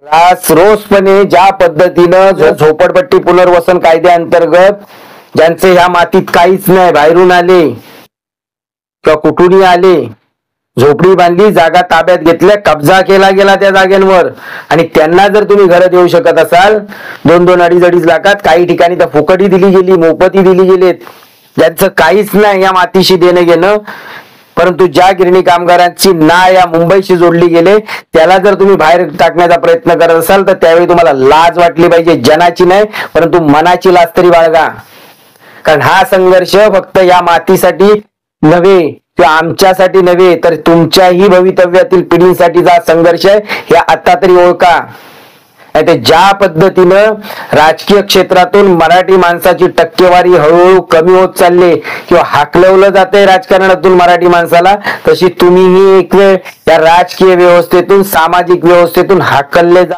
रोजपणे ज्या पद्धतीनं झोपडपट्टी पुनर्वसन कायद्याअंतर्गत ज्यांचे ह्या मातीत काहीच नाही, बाहेरून आले किंवा कुठूनही आले, झोपडी बांधली, जागा ताब्यात घेतल्या, कब्जा केला गेला त्या जागेंवर, आणि त्यांना जर तुम्ही घरं देऊ शकत असाल 2-2, 2.5 लाखात, काही ठिकाणी तर फुकटी दिली गेली, मोफती दिली गेलेत, ज्यांचं काहीच नाही या मातीशी देणं घेणं, परंतु ज्या गिरणी कामगारांची ना या मुंबईशी जोडली गेले त्याला जर तुम्ही बाहेर टाकण्याचा प्रयत्न करत असाल तर त्यावेळी तुम्हाला लाज वाटली पाहिजे. जनाची नाही परंतु मनाची लाज तरी बाळगा. कारण हा संघर्ष फक्त या मातीसाठी नव्हे किंवा आमच्यासाठी नव्हे तर तुमच्याही भवितव्यातील पिढींसाठीचा संघर्ष आहे, हे आता तरी ओळखा. ज्या पद्धतीनं राजकीय क्षेत्रातून मराठी माणसाची टक्केवारी हळूहळू कमी होत चालली किंवा हाकलवलं जाते राजकारणातून मराठी माणसाला, तशी तुम्हीही एक वेळ या राजकीय व्यवस्थेतून, सामाजिक व्यवस्थेतून हाकलले